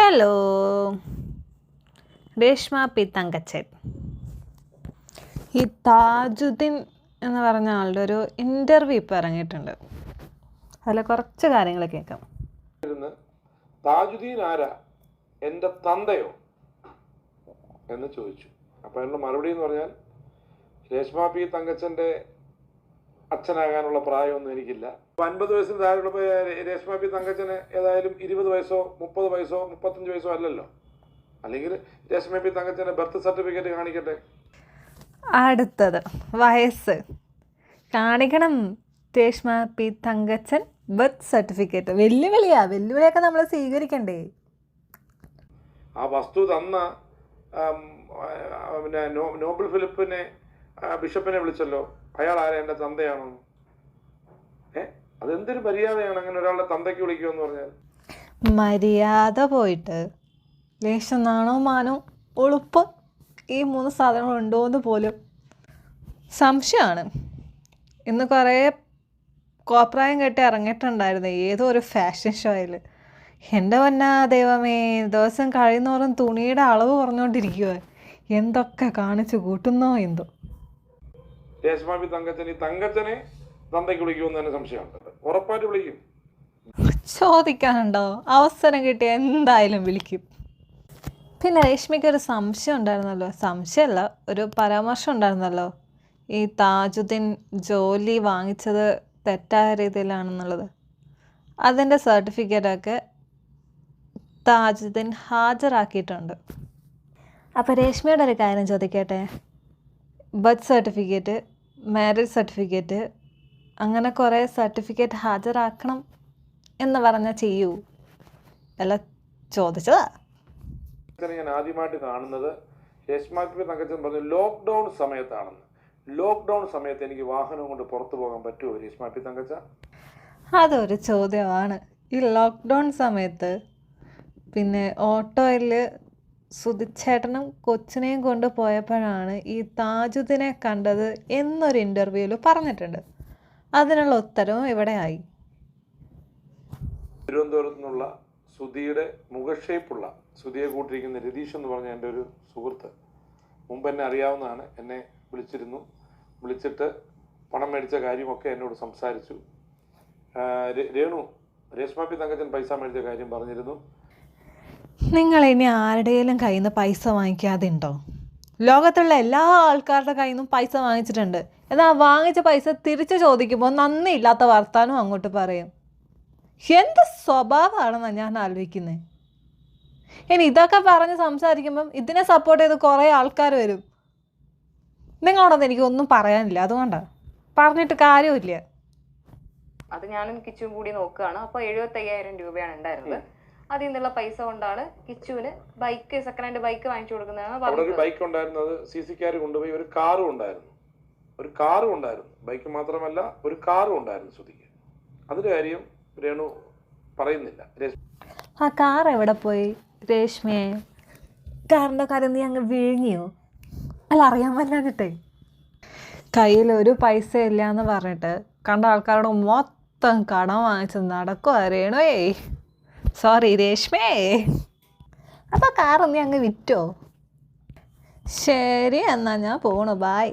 Hello, Reshma P Thankachan. ഈ താജുദ്ദീൻ എന്ന് പറഞ്ഞ ആളുടെ ഒരു ഇൻ്റർവ്യൂ ഇപ്പോൾ ഇറങ്ങിയിട്ടുണ്ട്. അതിൽ കുറച്ച് കാര്യങ്ങൾ കേൾക്കാം. താജുദ്ദീൻ ആരാ, എൻ്റെ തന്തയോ എന്ന് ചോദിച്ചു. അപ്പോൾ അതിനുള്ള മറുപടി എന്ന് പറഞ്ഞാൽ, രേഷ്മ പി തങ്കച്ചൻ്റെ അച്ഛനാകാനുള്ള പ്രായമൊന്നും എനിക്കില്ല. 50 വയസ്സിന് താഴെയുള്ളപ്പോൾ രേഷ്മ പി തങ്കച്ചന് ഏതായാലും 20 വയസ്സോ 30 വയസ്സോ 35 വയസ്സോ അല്ലല്ലോ. അല്ലെങ്കിൽ രേഷ്മ പി തങ്കച്ചൻ്റെ ബർത്ത് സർട്ടിഫിക്കറ്റ് കാണിക്കട്ടെ. അടുത്തത് വയസ്സ് കാണിക്കണം. Reshma P Thankachan birth certificate. വെല്ലുവിളിയൊക്കെ നമ്മൾ സ്വീകരിക്കണ്ടേ? ആ വസ്തു തന്ന പിന്നെ നോബൽ ഫിലിപ്പിനെ ബിഷപ്പിനെ വിളിച്ചല്ലോ. അയാൾ ആരാ, എൻ്റെ തന്തയാണോ? അതെന്തൊരു മര്യാദയാണ് അങ്ങനെ ഒരാളുടെ തന്തയ്ക്ക് വിളിക്കുമെന്ന് പറഞ്ഞാൽ? മര്യാദ പോയിട്ട് ലേശം നാണോ മാനോ ഉളുപ്പ് ഈ 3 സാധനങ്ങൾ ഉണ്ടോയെന്ന് പോലും സംശയമാണ്. ഇന്ന് കുറേ കോപ്രായം കെട്ടി ഇറങ്ങിയിട്ടുണ്ടായിരുന്നു ഏതോ ഒരു ഫാഷൻ ഷോയിൽ. എൻ്റെ പൊന്നാ ദൈവമേ, ദിവസം കഴിയുന്നോറും തുണിയുടെ അളവ് കുറഞ്ഞുകൊണ്ടിരിക്കുക. എന്തൊക്കെ കാണിച്ചു കൂട്ടുന്നോ എന്തോ. രേഷ്മ പി തങ്കച്ചൻ ഈ തങ്കച്ചനെ തന്തയ്ക്ക് വിളിക്കുമെന്ന് തന്നെ സംശയമുണ്ട്. ഉറപ്പായിട്ട് വിളിക്കും. ചോദിക്കാനുണ്ടോ? അവസരം കിട്ടിയ എന്തായാലും വിളിക്കും. പിന്നെ രേഷ്മയ്ക്ക് ഒരു സംശയം ഉണ്ടായിരുന്നല്ലോ, സംശയമല്ല ഒരു പരാമർശം ഉണ്ടായിരുന്നല്ലോ, ഈ താജുദ്ദീൻ ജോലി വാങ്ങിച്ചത് തെറ്റായ രീതിയിലാണെന്നുള്ളത്. അതിൻ്റെ സർട്ടിഫിക്കറ്റൊക്കെ താജുദ്ദീൻ ഹാജരാക്കിയിട്ടുണ്ട്. അപ്പോൾ രേഷ്മയുടെ ഒരു കാര്യം ചോദിക്കട്ടെ, ബർത്ത് സർട്ടിഫിക്കറ്റ്, മാരേജ് സർട്ടിഫിക്കറ്റ്, അങ്ങനെ കുറേ സർട്ടിഫിക്കറ്റ് ഹാജരാക്കണം എന്ന് പറഞ്ഞാൽ ചെയ്യൂ അല്ല, ചോദിച്ചതാ. ഞാൻ ആദ്യമായിട്ട് കാണുന്നത് രേഷ്മ പി തങ്കച്ചൻ പറഞ്ഞു ലോക്ക്ഡൗൺ സമയത്താണെന്ന്. ലോക്ക്ഡൗൺ സമയത്ത് എനിക്ക് വാഹനം കൊണ്ട് പുറത്തു പോകാൻ പറ്റുമോ രേഷ്മ പി തങ്കച്ച? അതൊരു ചോദ്യമാണ്. ഈ ലോക്ക്ഡൗൺ സമയത്ത് പിന്നെ ഓട്ടോയിൽ സുധിച്ചേട്ടനും കൊച്ചിനെയും കൊണ്ട് പോയപ്പോഴാണ് ഈ താജുദ്ദീനെ കണ്ടത് എന്നൊരു ഇൻ്റർവ്യൂവിൽ പറഞ്ഞിട്ടുണ്ട്. അതിനുള്ള ഉത്തരവും ഇവിടെ ആയി. തിരുവനന്തപുരത്തു നിന്നുള്ള സുധിയുടെ മുഖഷേപ്പുള്ള, സുധിയെ കൂട്ടിരിക്കുന്ന രതീഷ് എന്ന് പറഞ്ഞ എൻ്റെ ഒരു സുഹൃത്ത്, മുമ്പ് എന്നെ അറിയാവുന്നതാണ്. എന്നെ വിളിച്ചിരുന്നു. വിളിച്ചിട്ട് പണം മേടിച്ച കാര്യമൊക്കെ എന്നോട് സംസാരിച്ചു. രേണു, രേഷ്മ പി തങ്കച്ചൻ പൈസ മേടിച്ച കാര്യം പറഞ്ഞിരുന്നു. നിങ്ങൾ ഇനി ആരുടെയും കയ്യിൽ നിന്ന് പൈസ വാങ്ങിക്കാതെ ഉണ്ടോ? ലോകത്തുള്ള എല്ലാ ആൾക്കാരുടെ കയ്യിൽ നിന്നും പൈസ വാങ്ങിച്ചിട്ടുണ്ട്. എന്നാൽ വാങ്ങിച്ച പൈസ തിരിച്ച് ചോദിക്കുമ്പോൾ നന്ദിയില്ലാത്ത വർത്താനം അങ്ങോട്ട് പറയും. എന്ത് സ്വഭാവമാണെന്നാണ് ഞാൻ ആലോചിക്കുന്നത്. ഇനി ഇതൊക്കെ പറഞ്ഞ് സംസാരിക്കുമ്പം ഇതിനെ സപ്പോർട്ട് ചെയ്ത് കുറേ ആൾക്കാർ വരും. നിങ്ങളോടൊന്നും എനിക്കൊന്നും പറയാനില്ല, അതുകൊണ്ടാണ് പറഞ്ഞിട്ട് കാര്യമില്ല. അത് ഞാനും കിച്ചുവും കൂടി നോക്കുകയാണ്. അപ്പോൾ 75,000 രൂപയാണ് ഉണ്ടായിരുന്നത്. അതിൽ നിന്നുള്ള പൈസ കൊണ്ടാണ് കിച്ചുവിന് ബൈക്ക്, സെക്കൻഡ് ഹാൻഡ് ബൈക്ക് വാങ്ങിച്ചു കൊടുക്കുന്നതാണ്. ഒരു ബൈക്ക് ഉണ്ടായിരുന്നത് CC-ക്കാർ കൊണ്ടുപോയി. ഒരു കാറും ഉണ്ടായിരുന്നു. ബൈക്ക് മാത്രമല്ല ഒരു കാറും ഉണ്ടായിരുന്നു സുധിക്ക്. അതിന്റെ കാര്യം രേണു പറയുന്നില്ല. ആ കാർ എവിടെ പോയി രേഷ്മയെ? കാറിൻ്റെ കാര്യം നീ അങ്ങ് വിഴുങ്ങിയോ? അല്ല, അറിയാൻ പറ്റാഞ്ഞിട്ടേ. കയ്യിൽ ഒരു പൈസ ഇല്ല എന്ന് പറഞ്ഞിട്ട് കണ്ട ആൾക്കാരോട് മൊത്തം കടം വാങ്ങിച്ച് നടക്കുവാ രേണുവേ. സോറി രേഷ്മേ. അപ്പോൾ കാർ നീ അങ്ങ് വിറ്റോ? ശരി, എന്നാൽ ഞാൻ പോണു. ബായ്.